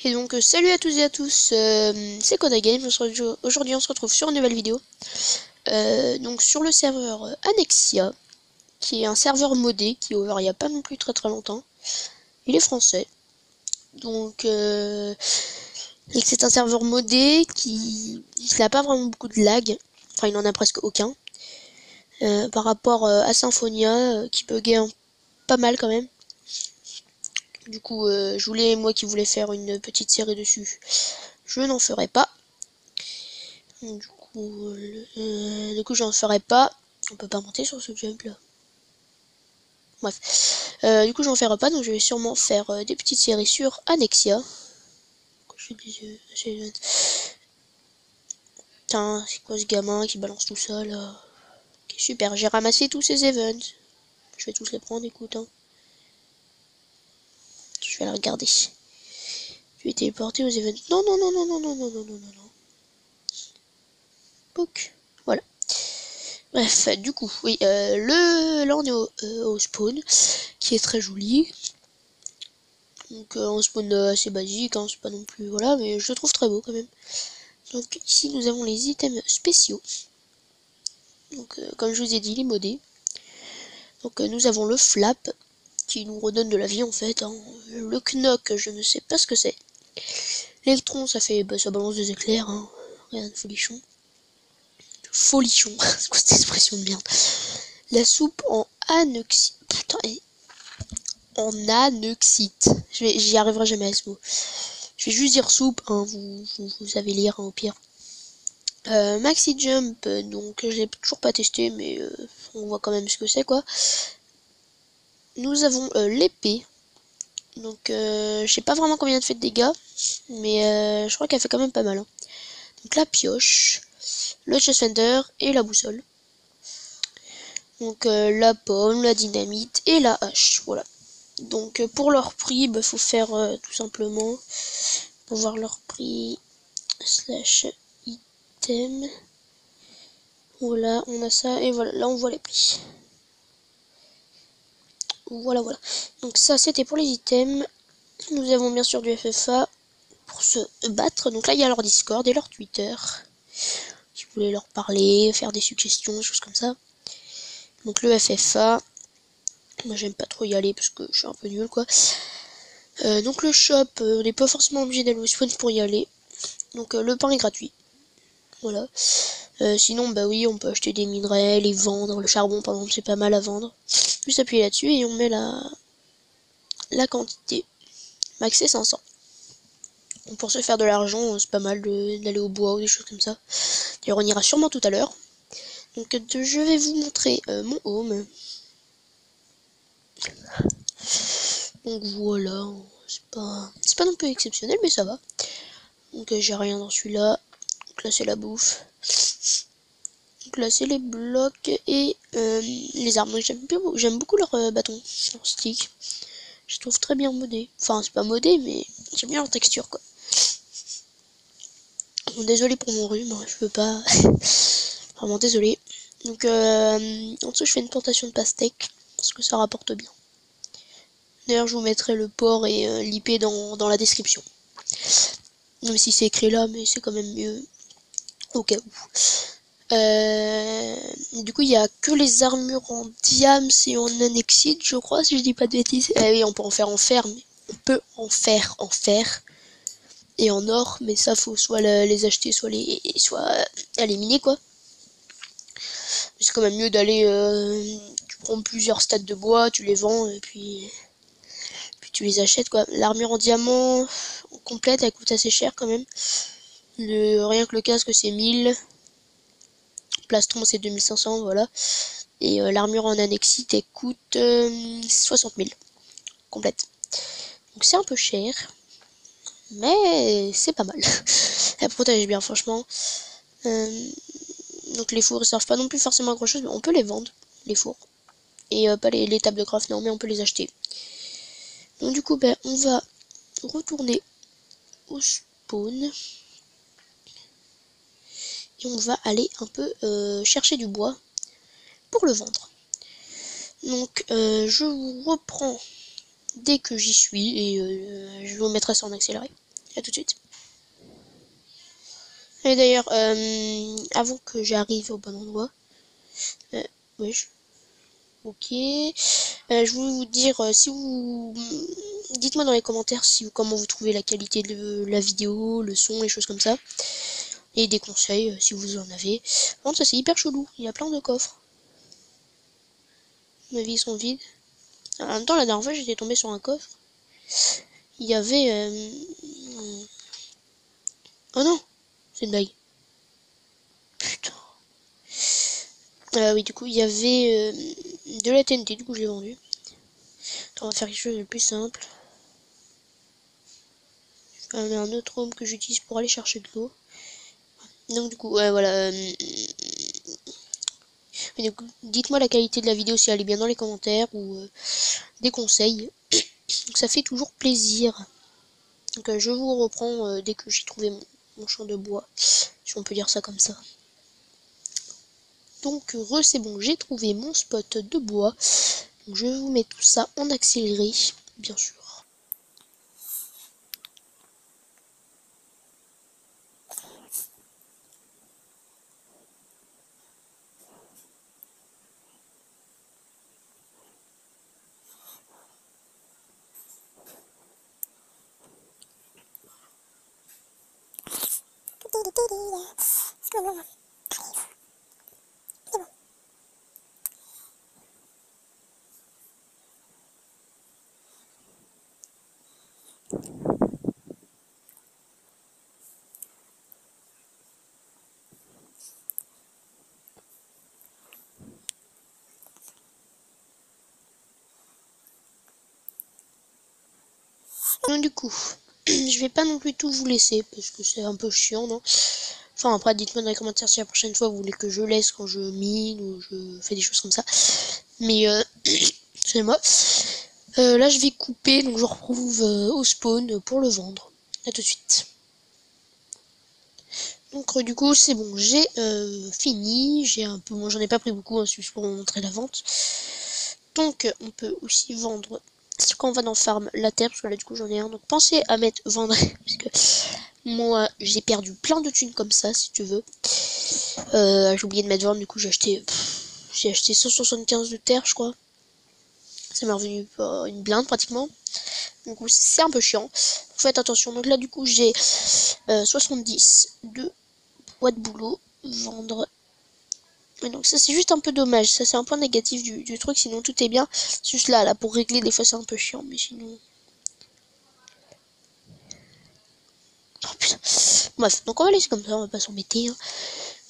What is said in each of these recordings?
Et donc salut à tous et à tous, c'est Kodagame. Aujourd'hui on se retrouve sur une nouvelle vidéo. Donc sur le serveur Annexia, qui est un serveur modé qui est ouvert il n'y a pas non plus très longtemps. Il est français. Donc c'est un serveur modé qui n'a pas vraiment beaucoup de lag. Enfin il n'en a presque aucun. Par rapport à Symphonia qui buguait pas mal quand même. Du coup, moi qui voulais faire une petite série dessus, je n'en ferai pas. Du coup, j'en ferai pas. On peut pas monter sur ce jump là. Bref. Du coup, j'en ferai pas, donc je vais sûrement faire des petites séries sur Annexia. Putain, c'est quoi ce gamin qui balance tout ça là? Ok, super, j'ai ramassé tous ces events. Je vais tous les prendre, écoute. Hein. Je vais la regarder. Je vais téléporter aux events. Non. Book. Voilà. Bref, du coup, oui, là on est au spawn, qui est très joli. Donc un spawn assez basique, hein, c'est pas non plus, voilà, mais je le trouve très beau quand même. Donc ici nous avons les items spéciaux. Donc comme je vous ai dit, il est modé. Donc nous avons le flap, qui nous redonne de la vie en fait. Hein. Le knock, je ne sais pas ce que c'est. L'électron, ça fait, ça balance des éclairs, hein. Rien de folichon. Folichon, c'est quoi cette expression de merde? La soupe en anoxie. Putain, en anoxite. J'y arriverai jamais à ce mot. Je vais juste dire soupe, hein, vous savez lire hein, au pire. Maxi Jump, donc je l'ai toujours pas testé, mais on voit quand même ce que c'est quoi. Nous avons l'épée. Donc je sais pas vraiment combien elle fait de dégâts, mais je crois qu'elle fait quand même pas mal. Hein. Donc la pioche, le chest fender et la boussole. Donc la pomme, la dynamite et la hache, voilà. Donc pour leur prix, bah, faut faire tout simplement, pour voir leur prix, slash item. Voilà, on a ça, et voilà, là on voit les prix. Voilà. Donc ça c'était pour les items. Nous avons bien sûr du FFA pour se battre. Donc là il y a leur Discord et leur Twitter. Si vous voulez leur parler, faire des suggestions, des choses comme ça. Donc le FFA. Moi j'aime pas trop y aller parce que je suis un peu nul quoi. Donc le shop, on n'est pas forcément obligé d'aller au spawn pour y aller. Donc le pain est gratuit. Voilà. Sinon bah oui on peut acheter des minerais, les vendre. Le charbon par exemple c'est pas mal à vendre. Juste appuyer là-dessus et on met la quantité. Max c'est 500. Donc pour se faire de l'argent c'est pas mal d'aller au bois ou des choses comme ça. D'ailleurs on ira sûrement tout à l'heure. Donc je vais vous montrer mon home. Donc voilà, c'est pas non plus exceptionnel mais ça va. Donc j'ai rien dans celui-là. Donc là c'est la bouffe. Donc là c'est les blocs et les armes. J'aime beaucoup leur bâton, leur stick. Je trouve très bien modé. Enfin c'est pas modé mais j'aime bien leur texture quoi. Bon, désolé pour mon rhume, je peux pas. Vraiment désolé. Donc en dessous je fais une plantation de pastèques parce que ça rapporte bien. D'ailleurs je vous mettrai le port et l'IP dans la description. Même si c'est écrit là mais c'est quand même mieux au cas où. Du coup il y a que les armures en diams et en annexite je crois si je dis pas de bêtises. Oui on peut en faire en fer mais on peut en faire en fer et en or mais ça faut soit les acheter soit les miner quoi. C'est quand même mieux d'aller tu prends plusieurs stades de bois, tu les vends et puis tu les achètes quoi. L'armure en diamant complète elle coûte assez cher quand même. Rien que le casque c'est 1000. Plastron c'est 2500 voilà. Et l'armure en annexite elle coûte 60 000 complète. Donc c'est un peu cher. Mais c'est pas mal. Elle protège bien franchement. Donc les fours ne servent pas non plus forcément à grand chose. Mais on peut les vendre, les fours. Et pas les tables de craft, non mais on peut les acheter. Donc du coup ben, on va retourner au spawn. Et on va aller un peu chercher du bois pour le vendre. Donc je vous reprends dès que j'y suis et je vous mettrai ça en accéléré. À tout de suite. Et d'ailleurs, avant que j'arrive au bon endroit, oui, ok, je voulais vous dire, si vous, dites-moi dans les commentaires si comment vous trouvez la qualité de la vidéo, le son, les choses comme ça, et des conseils si vous en avez. Par contre, ça c'est hyper chelou, il y a plein de coffres. Mes vies sont vides. En même temps, la dernière fois, j'étais tombé sur un coffre. Il y avait, oh non, c'est une blague. Putain. Oui, du coup, il y avait de la TNT, du coup, je l'ai vendu. On va faire quelque chose de plus simple. Je vais un autre home que j'utilise pour aller chercher de l'eau. Donc, du coup, ouais, voilà. Dites-moi la qualité de la vidéo si elle est bien dans les commentaires ou des conseils. Donc, ça fait toujours plaisir. Donc, je vous reprends dès que j'ai trouvé mon champ de bois, si on peut dire ça comme ça. Donc, c'est bon, j'ai trouvé mon spot de bois. Donc, je vous mets tout ça en accéléré, bien sûr. Donc, du coup, je vais pas non plus tout vous laisser parce que c'est un peu chiant, non? Enfin, après, dites-moi dans les commentaires si la prochaine fois vous voulez que je laisse quand je mine ou je fais des choses comme ça. Mais, excusez-moi. Là, je vais couper, donc je retrouve au spawn pour le vendre. À tout de suite. Donc, du coup, c'est bon, j'ai fini. J'ai un peu, moi, j'en ai pas pris beaucoup, hein, c'est juste pour vous montrer la vente. Donc, on peut aussi vendre. C'est quand on va dans farm la terre, parce que là, du coup, j'en ai un. Donc, pensez à mettre vendre, parce que moi, j'ai perdu plein de thunes comme ça, si tu veux. J'ai oublié de mettre vendre, du coup, j'ai acheté 175 de terre, je crois. Ça m'est revenu une blinde pratiquement. Du coup, c'est un peu chiant. Faites attention. Donc là, du coup, j'ai 70 de bois de boulot. Vendre. Et donc ça, c'est juste un peu dommage. Ça, c'est un point négatif du truc. Sinon, tout est bien. C'est juste là, pour régler, des fois, c'est un peu chiant. Mais sinon... Oh putain. Bref, donc on va laisser comme ça. On va pas s'embêter. Hein.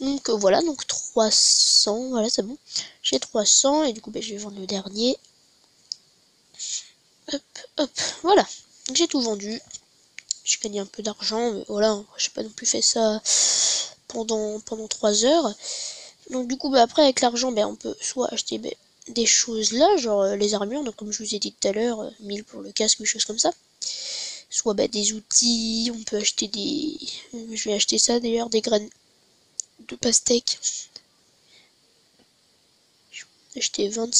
Donc voilà, donc 300. Voilà, c'est bon. J'ai 300. Et du coup, je vais vendre le dernier. Hop, hop. Voilà. J'ai tout vendu. J'ai gagné un peu d'argent, mais voilà, j'ai pas non plus fait ça pendant 3 heures. Donc du coup, après avec l'argent, on peut soit acheter des choses là, genre les armures, donc comme je vous ai dit tout à l'heure, 1000 pour le casque, des choses comme ça. Soit des outils, on peut acheter des... Je vais acheter ça d'ailleurs, des graines de pastèque. J'ai acheté 20,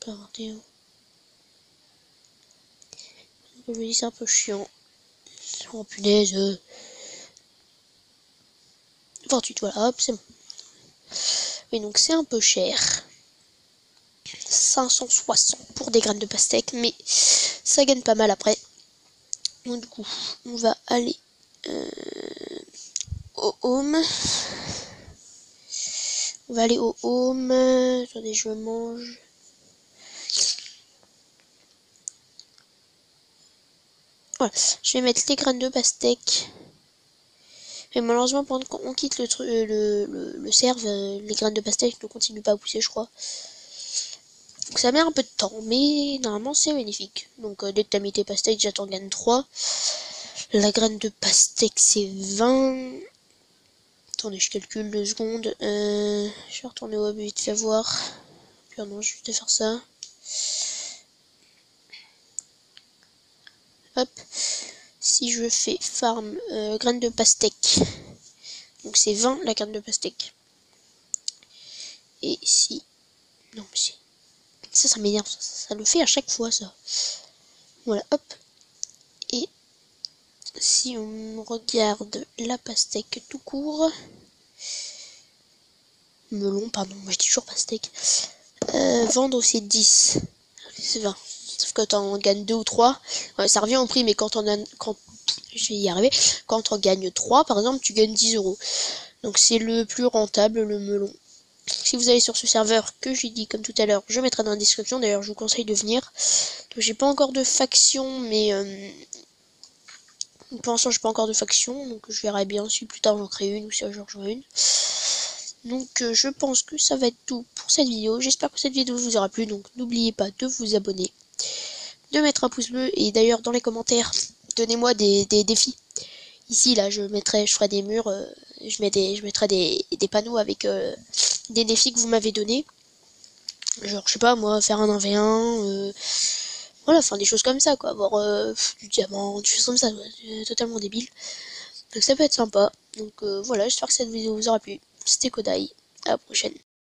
pas 21. Je me dis c'est un peu chiant. Oh punaise. 28, voilà, hop, c'est bon. Oui, donc c'est un peu cher. 560 pour des graines de pastèque, mais ça gagne pas mal après. Donc du coup, on va aller au home. On va aller au home. Attendez, je mange. Voilà, je vais mettre les graines de pastèque. Mais malheureusement, pendant qu'on quitte le serve, les graines de pastèque ne continuent pas à pousser, je crois. Donc ça met un peu de temps, mais normalement c'est bénéfique. Donc dès que t'as mis tes pastèques, j'attends gagne 3. La graine de pastèque c'est 20. Attendez, je calcule 2 secondes. Je vais retourner au hub vite fait voir. Puis non, je vais faire ça. Hop. Si je fais farm graine de pastèque. Donc c'est 20 la graine de pastèque. Et si... Non mais c'est... Ça m'énerve. Ça le fait à chaque fois ça. Voilà, hop. Et si on regarde la pastèque tout court, melon, pardon, moi je dis toujours pastèque, vendre c'est 10, c'est 20. Sauf que t'en gagnes 2 ou 3, ça revient au prix, mais quand je vais y arriver, quand on gagne 3 par exemple, tu gagnes 10 euros. Donc c'est le plus rentable, le melon. Si vous allez sur ce serveur que j'ai dit comme tout à l'heure, je mettrai dans la description, d'ailleurs je vous conseille de venir. J'ai pas encore de faction, mais pour l'instant j'ai pas encore de faction, donc je verrai bien si plus tard j'en crée une ou si j'en rejoins une. Donc je pense que ça va être tout pour cette vidéo. J'espère que cette vidéo vous aura plu, donc n'oubliez pas de vous abonner, de mettre un pouce bleu, et d'ailleurs dans les commentaires, donnez-moi des défis. Ici là je ferai des murs, je mettrai des panneaux avec des défis que vous m'avez donnés. Genre je sais pas moi, faire un 1v1, voilà, enfin des choses comme ça quoi, avoir du diamant, des choses comme ça, totalement débile. Donc ça peut être sympa. Donc voilà, j'espère que cette vidéo vous aura plu. C'était Kodai, à la prochaine.